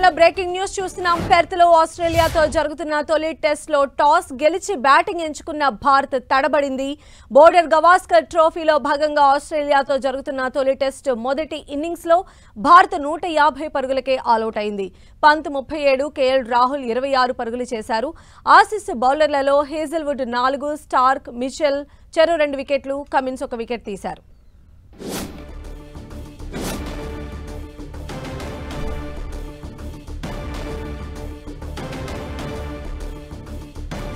విషయాల్లో breaking news చూస్తున్నాం. పెర్త్లో ఆస్ట్రేలియాతో జరుగుతున్న తొలి టెస్ట్లో టాస్ గెలిచి బ్యాటింగ్ ఎంచుకున్న భారత్ తడబడింది. బోర్డర్ గవాస్కర్ ట్రోఫీలో భాగంగా ఆస్ట్రేలియాతో జరుగుతున్న తొలి టెస్ట్ మొదటి ఇన్నింగ్స్లో భారత్ 150 పరుగులకే ఆలౌట్ అయింది. పంత్ 37, కేఎల్ రాహుల్ 26 పరుగులు చేశారు. ఆసీస్ బౌలర్లలో హేజల్వుడ్ 4, స్టార్క్, మిచెల్ చెరో 2 వికెట్లు, కమిన్స్ 1 వికెట్ తీశారు.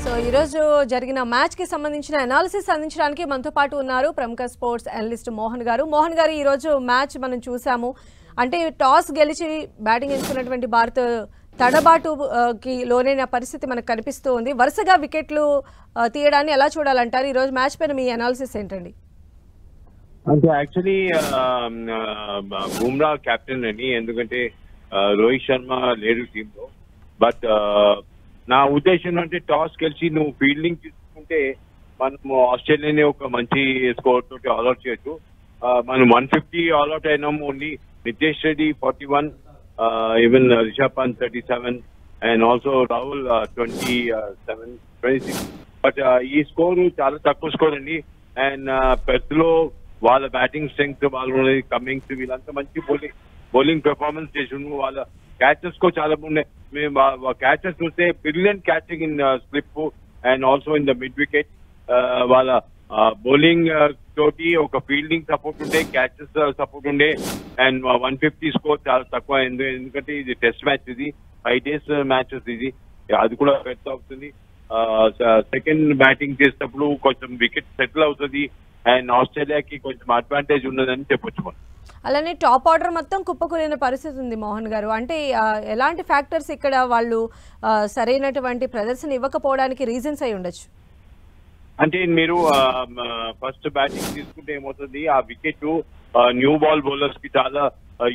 సో ఈ రోజు జరిగిన మ్యాచ్ కి సంబంధించిన అనాలిసిస్ అందించడానికి మనతో పాటు ఉన్నారు ప్రముఖ స్పోర్ట్స్ అనలిస్ట్ మోహన్ గారు. మోహన్ గారు, ఈ రోజు మ్యాచ్ మనం చూసాము. అంటే టాస్ గెలిచి బ్యాటింగ్ ఎంచుకున్నటువంటి భారత్ తడబాటుకి లోనైన పరిస్థితి మనకు కనిపిస్తూ ఉంది. వరుసగా వికెట్లు తీయడాన్ని ఎలా చూడాలంటారు? ఈ రోజు మ్యాచ్ పైన మీ అనాలిసిస్ ఏంటండి? అంటే యాక్చువల్లీ బుమ్రా కెప్టెన్ అని, ఎందుకంటే రోహిత్ శర్మ లేడు టీంలో. బట్ నా ఉద్దేశం అంటే టాస్ గెలిచి నువ్వు ఫీల్డింగ్ తీసుకుంటే మనం ఆస్ట్రేలియాని ఒక మంచి స్కోర్ తోటి ఆల్అౌట్ చేయొచ్చు. మనం 150 ఆల్అౌట్ అయినాము. Only Nitish Reddy 41, even Rishabh Pant 37 and also Rahul 26. But ఈ స్కోర్ చాలా తక్కువ స్కోర్ అండి. అండ్ పెర్త్ లో వాళ్ళ బ్యాటింగ్ స్ట్రెంగ్త్, వాళ్ళు కమింగ్స్, వీళ్ళంతా మంచి బౌలింగ్ పెర్ఫార్మెన్స్ చేసిండ్రు. వాళ్ళ క్యాచెస్ కో చాలా బాగున్నాయి. మేము క్యాచెస్ చూస్తే brilliant catching in slip and also in the mid wicket. వాళ్ళ బౌలింగ్ తోటి ఒక ఫీల్డింగ్ సపోర్ట్ ఉండే, క్యాచెస్ సపోర్ట్ ఉండే. అండ్ 150 స్కోర్ చాలా తక్కువ. ఎందుకంటే ఇది టెస్ట్ మ్యాచ్, ఇది 5 days మ్యాచెస్, ఇది అది కూడా పెద్ద అవుతుంది. సెకండ్ బ్యాటింగ్ చేసేటప్పుడు కొంచెం వికెట్ సెటిల్ అవుతుంది అండ్ ఆస్ట్రేలియాకి కొంచెం అడ్వాంటేజ్ ఉన్నదని చెప్పొచ్చు మనం. అలానే టాప్ ఆర్డర్ మొత్తం కుప్పకూలిన పరిస్థితి ఉంది మోహన్ గారు. అంటే ఎలాంటి ఫ్యాక్టర్స్ ఇక్కడ వాళ్ళు సరైనటువంటి ప్రదర్శన ఇవ్వకపోవడానికి రీజన్స్ అయి ఉండొచ్చు? అంటే మీరు ఫస్ట్ బ్యాటింగ్ తీసుకుంటే ఏమవుతుంది, ఆ వికెట్ న్యూ బాల్ బౌలర్స్ కి చాలా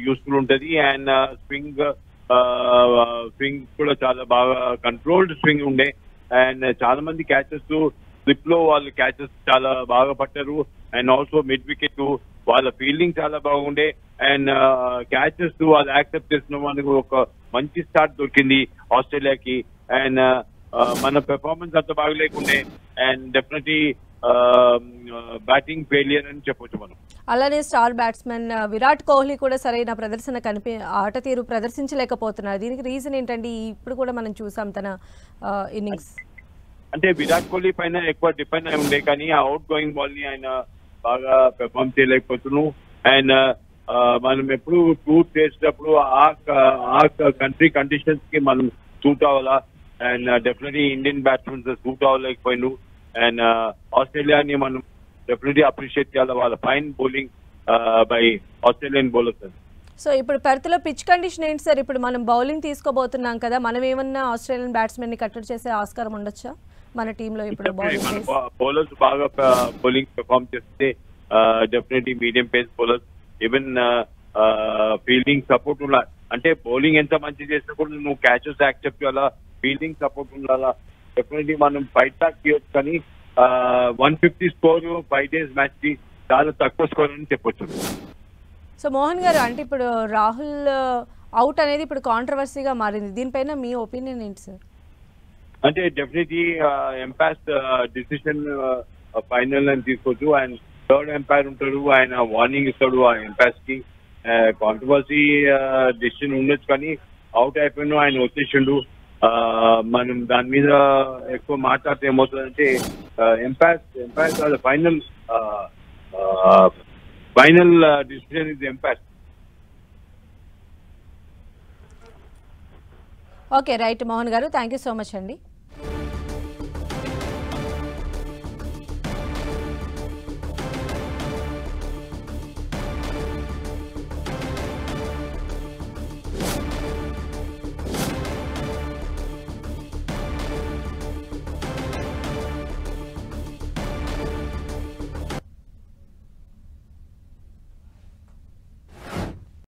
యూస్ఫుల్ ఉంటది. అండ్ స్వింగ్ కూడా చాలా బాగా కంట్రోల్డ్ స్వింగ్ ఉండే. అండ్ చాలా మంది క్యాచెస్ స్లిప్ లో వాళ్ళు క్యాచెస్ చాలా బాగా పట్టారు. అండ్ ఆల్సో మిడ్ వికెట్ వాళ్ళ ఫీల్డింగ్ చాలా బాగుండే. అండ్ క్యాచెస్ వాళ్ళు యాక్సెప్ట్ చేసిన మనకు ఒక మంచి స్టార్ట్ దొరికింది ఆస్ట్రేలియాకి. అండ్ మన పెర్ఫార్మెన్స్ అంత బాగలేకుండే. అండ్ డెఫినెట్లీ బ్యాటింగ్ ఫెయిలియర్ అని చెప్పొచ్చు మనం. అలానే స్టార్ బ్యాట్స్మెన్ విరాట్ కోహ్లీ కూడా సరైన ప్రదర్శన ఆట తీరు ప్రదర్శించలేకపోతున్నారు. దీనికి రీజన్ ఏంటండి? ఇప్పుడు కూడా మనం చూసాం తన ఇన్నింగ్స్. అంటే విరాట్ కోహ్లీ పైన ఎక్కువ డిపెండ్ అయి ఉండే, కానీ ఆ అవుట్ గోయింగ్ బాల్ ని ఆయన బాగా పెర్ఫార్మ్ చేయలేకపోతున్నాం. అండ్ మనం ఎప్పుడు టూర్ చేసేటప్పుడు ఆ కంట్రీ కండిషన్స్ కి మనం సూట్ అవ్వాలా. And definitely Indian batsmens suit అవ్వలేకపోయిను. అండ్ ఆస్ట్రేలియాని మనం డెఫినెట్లీ అప్రిషియేట్ చేయాలి, వాళ్ళ fine bowling by Australian bowlers. So ఇప్పుడు పెర్త్లో పిచ్ కండిషన్ ఏంటి సార్? ఇప్పుడు మనం బౌలింగ్ తీసుకోబోతున్నాం కదా, మనం ఏమన్నా ఆస్ట్రేలియన్ బ్యాట్స్మెన్ ని కట్టడి చేసే ఆస్కారం ఉండొచ్చా మన టీంలో? ఇప్పుడు బౌలర్స్ బాగా బౌలింగ్ పెర్ఫార్మ్ చేస్తే definitely medium pace bowlers, even fielding support ఉండాలి. అంటే బౌలింగ్ ఎంత మంచి చేసినా కూడా నువ్వు క్యాచెస్ యాక్సెప్ట్ చేయాలా, ఫీల్డింగ్ సపోర్ట్ ఉండాలా. డెఫినెట్లీ మనం ఫైట్ బ్యాక్ చేయొచ్చు, కానీ 150 స్కోర్ 5 days మ్యాచ్ కి చాలా తక్కువ స్కోర్ అని చెప్పొచ్చు. సో మోహన్ గారు, అంటే ఇప్పుడు రాహుల్ అవుట్ అనేది ఇప్పుడు కాంట్రవర్సీగా మారింది. దీనిపైన మీ ఒపీనియన్ ఏంటి సార్? అంటే డెఫినెట్లీ ఎంపైర్ డిసిషన్ ఫైనల్ అని తీసుకోవచ్చు. అండ్ థర్డ్ ఎంపైర్ ఉంటాడు, ఆయన వార్నింగ్ ఇస్తాడు ఆ ఎంపైర్స్ కి. కాంట్రవర్సీ డిసిషన్ ఉండొచ్చు, కానీ అవుట్ అయిపోయిన ఆయన వచ్చేసిండు. మనం దాని మీద ఎక్కువ మాట్లాడితే ఏమవుతుందంటే umpire final decision is umpire. Okay, right Mohan garu, thank you so much అండి.